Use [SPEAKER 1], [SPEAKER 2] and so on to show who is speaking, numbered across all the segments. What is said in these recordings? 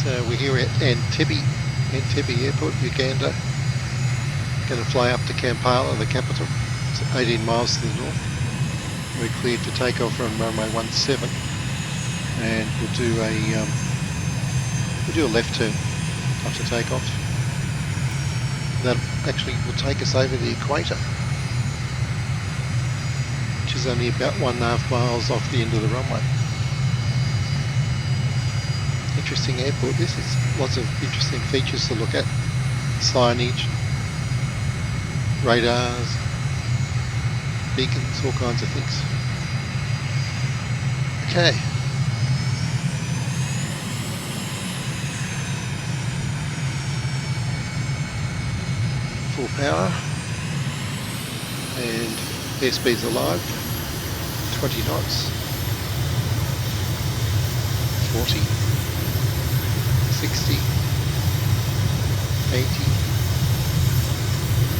[SPEAKER 1] So we're here at Entebbe Airport, Uganda. Going to fly up to Kampala, the capital. It's 18 miles to the north. We're cleared to take off from runway 17, and we'll do a left turn after takeoff. That actually will take us over the equator, which is only about 1.5 miles off the end of the runway. Interesting airport this is. Lots of interesting features to look at. Signage, radars, beacons, all kinds of things. Okay. Full power. And airspeed's alive. 20 knots. 40. 60, 80,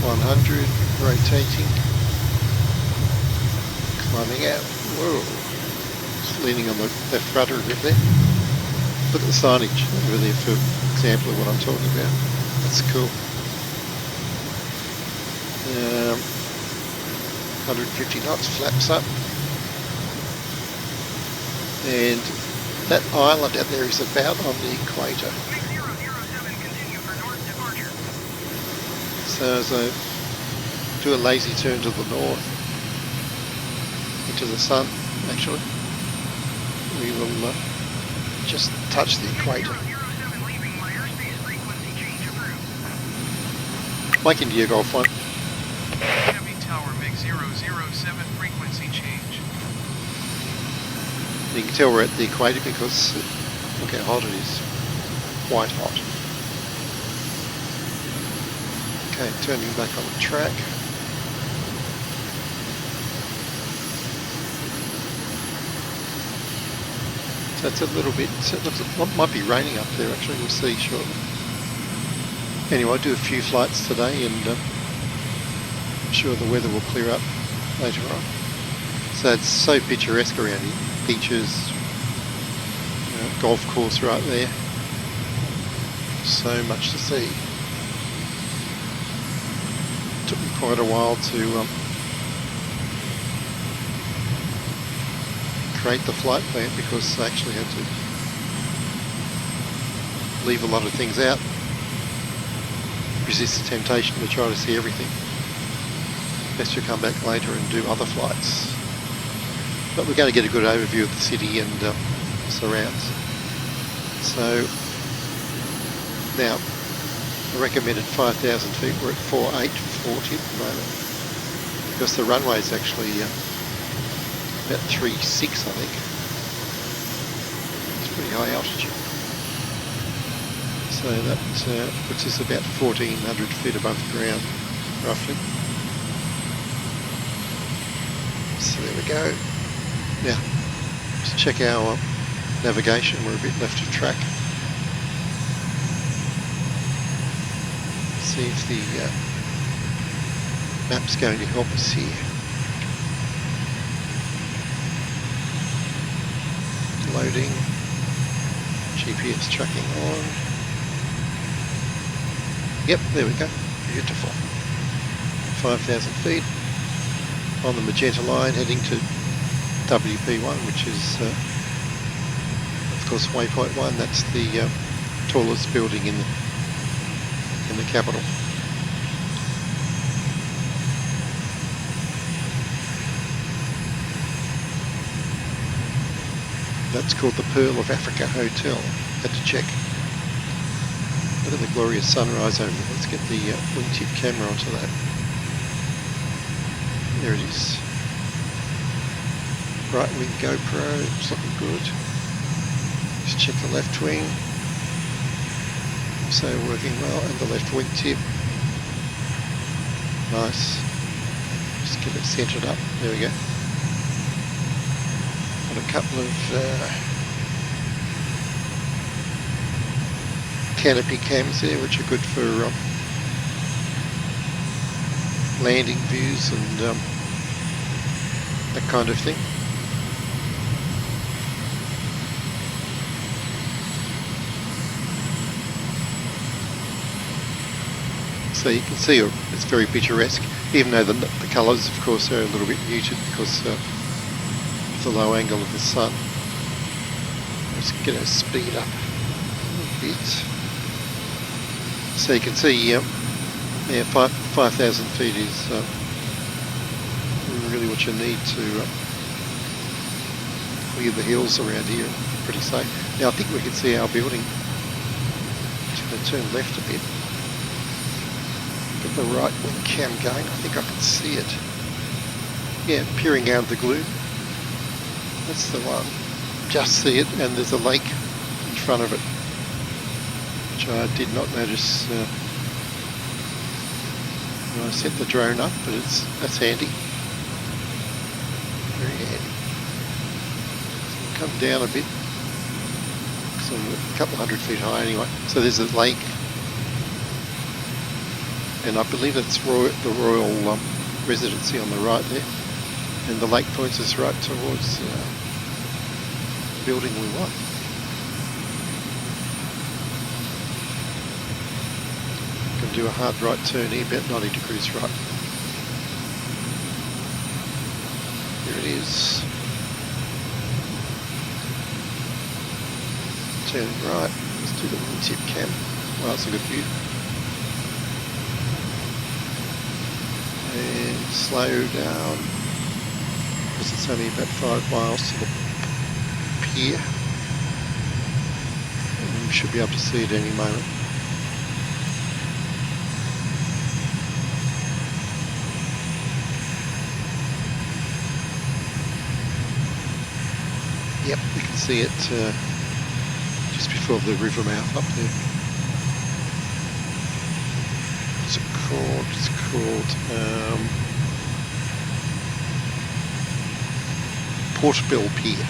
[SPEAKER 1] 100, rotating, climbing out. Whoa, just leaning on the left rudder a bit there. Look at the signage over there for example of what I'm talking about. That's cool. 150 knots, flaps up. And that island out there is about on the equator. So as I do a lazy turn to the north, into the sun actually, we will just touch the equator. Mike India Golf 1.
[SPEAKER 2] Heavy Tower MiG-007 frequency change.
[SPEAKER 1] You can tell we're at the equator because look how hot it is. Quite hot. Okay, turning back on the track. So it's a little bit, it looks, it might be raining up there actually, we'll see shortly. Anyway, I'll do a few flights today and I'm sure the weather will clear up later on. So it's so picturesque around here. Beaches, golf course right there. So much to see. Took me quite a while to create the flight plan because I actually had to leave a lot of things out. Resist the temptation to try to see everything. Best to come back later and do other flights. But we're going to get a good overview of the city and surrounds. So now I recommended 5,000 feet. We're at 4,840 at the moment because the runway is actually about 3.6, I think. It's pretty high altitude. So that puts us about 1,400 feet above the ground, roughly. So there we go. Now, let's check our navigation. We're a bit left of track. See if the map's going to help us here. Loading. GPS tracking on. Yep, there we go. Beautiful. 5,000 feet on the magenta line heading to WP1, which is of course waypoint 1. That's the tallest building in the capital. That's called the Pearl of Africa Hotel. Had to check. Look at the glorious sunrise over there. Let's get the wingtip camera onto that. There it is. Right wing GoPro, it's looking good. Just check the left wing. Also working well, and the left wing tip. Nice. Just get it centered up. There we go. Got a couple of canopy cams there, which are good for landing views and that kind of thing. So you can see it's very picturesque, even though the colours, of course, are a little bit muted because of the low angle of the sun. Let's get our speed up a little bit. So you can see, yeah, 5,000 feet is really what you need to clear the hills around here. Pretty safe. Now I think we can see our building. Just going to turn left a bit. Get the right wing cam going. I think I can see it. Yeah, peering out of the gloom. That's the one. Just see it, and there's a lake in front of it, which I did not notice when I set the drone up, but that's handy. Very handy. So we'll come down a bit, because I'm a couple hundred feet high anyway. So there's a lake, and I believe that's the royal residency on the right there, and the lake points us right towards the building we want. Can do a hard right turn here, about 90 degrees right. Here it is. Turning right. Let's do the wingtip cam. Well, that's a good view. And slow down, because it's only about 5 miles to the pier. And we should be able to see it any moment. Yep, you can see it just before the river mouth up there. What's it called? It's called Portobello Pier.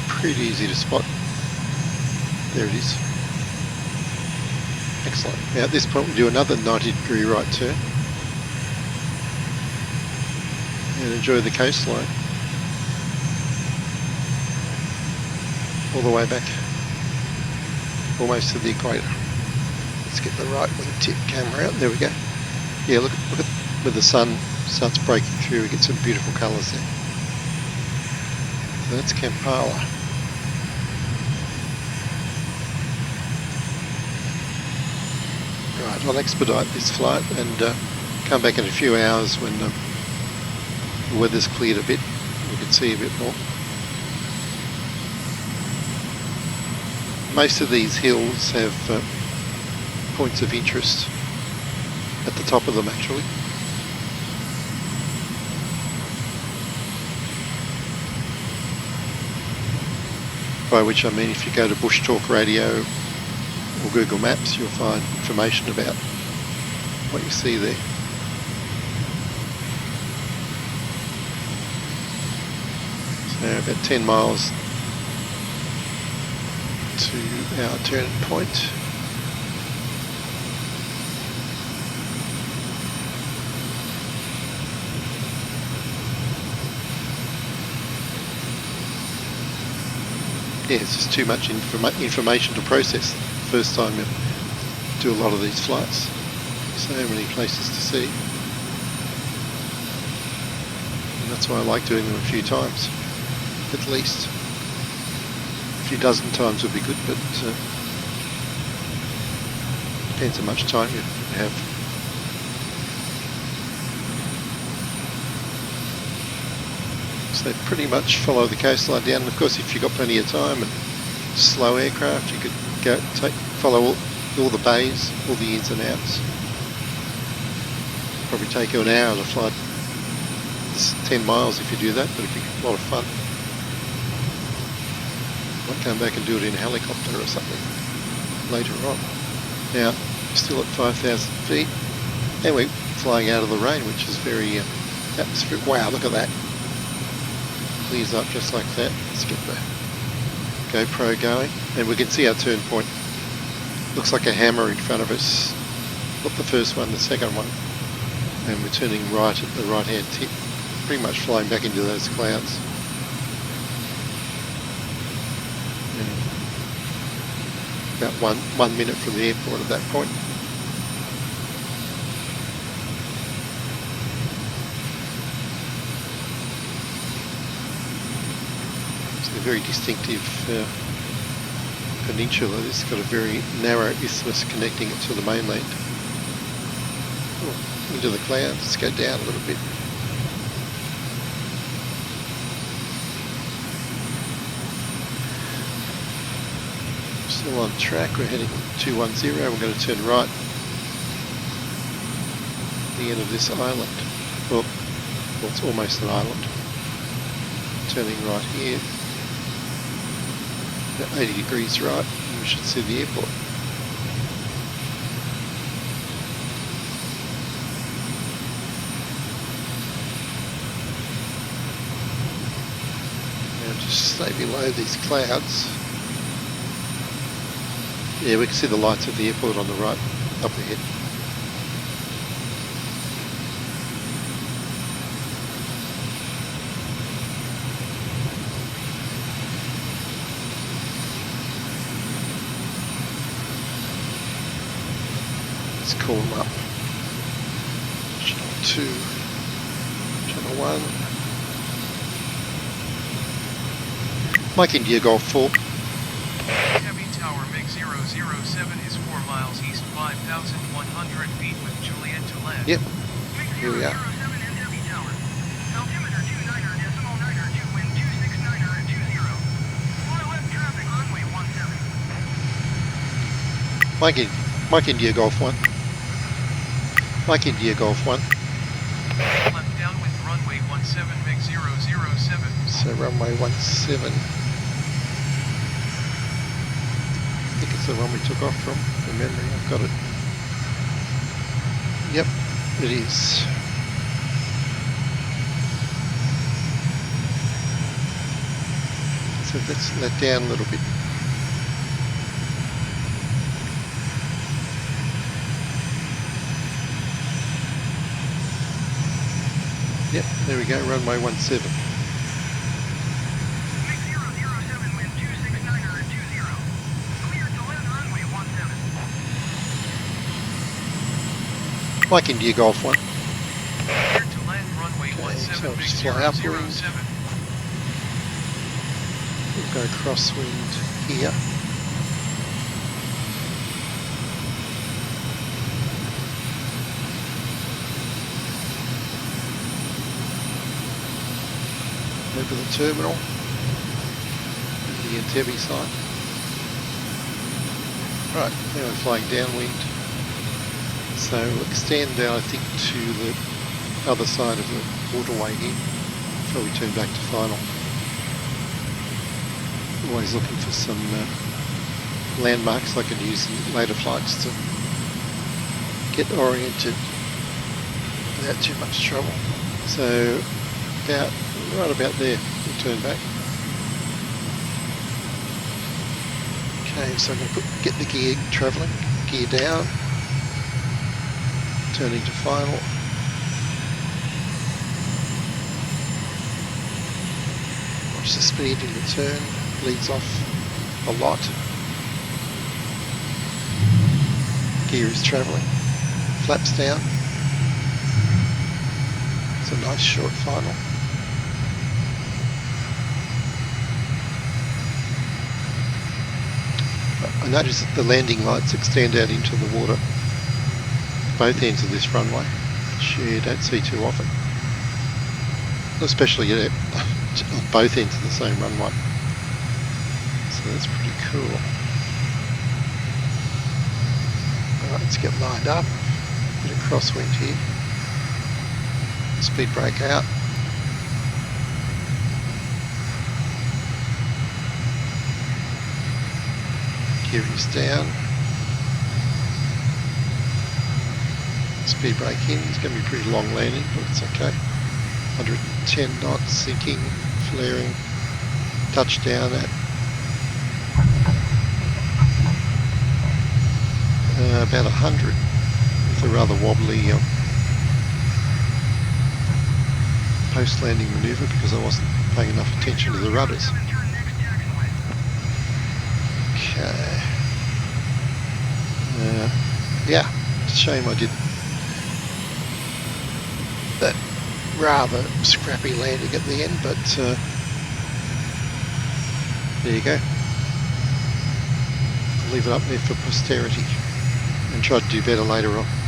[SPEAKER 1] Pretty easy to spot. There it is. Excellent. Now at this point we do another 90-degree right turn and enjoy the coastline all the way back, almost to the equator. Let's get the right wingtip camera out. There we go. Yeah, look at where the sun starts breaking through. We get some beautiful colours there. So that's Kampala. Right, I'll expedite this flight and come back in a few hours when the weather's cleared a bit. We can see a bit more. Most of these hills have points of interest at the top of them actually. By which I mean if you go to Bush Talk Radio or Google Maps, you'll find information about what you see there. So about 10 miles to our turn point. Yeah, it's just too much information to process. First time you do a lot of these flights. So many places to see. And that's why I like doing them a few times, at least. A few dozen times would be good, but depends how much time you have. So pretty much follow the coastline down. And of course, if you've got plenty of time and slow aircraft, you could follow all the bays, all the ins and outs. Probably take you an hour to fly 10 miles if you do that, but it'd be a lot of fun. Might come back and do it in a helicopter or something later on. Now, still at 5,000 feet, and we're flying out of the rain, which is very atmospheric. Wow, look at that. Clears up just like that. Let's get the GoPro going, and we can see our turn point. Looks like a hammer in front of us. Not the first one, the second one. And we're turning right at the right hand tip. pretty much flying back into those clouds. And about one minute from the airport at that point. It's a very distinctive peninsula. It's got a very narrow isthmus connecting it to the mainland. Oh, into the clouds. Let's go down a little bit. Still on track. We're heading 210. We're going to turn right at the end of this island. Well, it's almost an island. Turning right here. About 80 degrees right, and we should see the airport. Now just stay below these clouds. Yeah, we can see the lights of the airport on the right, up ahead. Let's call them up. Channel 2, Channel 1. Mike India Golf 4.
[SPEAKER 2] Heavy Tower MiG-007 is 4 miles east, 5,100 feet with Juliet to land.
[SPEAKER 1] Yep, here we are. Mike India Golf 1. Mike India Golf 1.
[SPEAKER 2] Left downwind runway 17 MiG-007.
[SPEAKER 1] So runway 17. I think it's the one we took off from, from memory. I've got it. Yep, it is. So let's let down a little bit. Yep, there we go, runway 17.
[SPEAKER 2] MiG-007 wind 269er at 20. Clear to land runway 17.
[SPEAKER 1] Mike India Golf 1.
[SPEAKER 2] Clear to land runway 17
[SPEAKER 1] so I'll just fly upwind.
[SPEAKER 2] MiG-007.
[SPEAKER 1] We'll go crosswind here. Over the terminal, the Entebbe side. Right, now we're flying downwind. So we'll extend out, I think, to the other side of the waterway here before we turn back to final. Always looking for some landmarks I can use in later flights to get oriented without too much trouble. So right about there, we'll turn back. Okay, so I'm going to get the gear travelling, gear down, turning to final. Watch the speed in the turn, bleeds off a lot. Gear is travelling, flaps down. It's a nice short final. I notice that the landing lights extend out into the water, both ends of this runway, which you don't see too often, especially on both ends of the same runway. So that's pretty cool. Alright, let's get lined up, bit of crosswind here, speed brake out. Gear is down. Speed brake in. It's going to be a pretty long landing, but it's okay. 110 knots, sinking, flaring. Touchdown at about 100 with a rather wobbly post-landing manoeuvre because I wasn't paying enough attention to the rudders. Okay. Yeah, it's a shame I did that rather scrappy landing at the end, but there you go. I'll leave it up there for posterity and try to do better later on.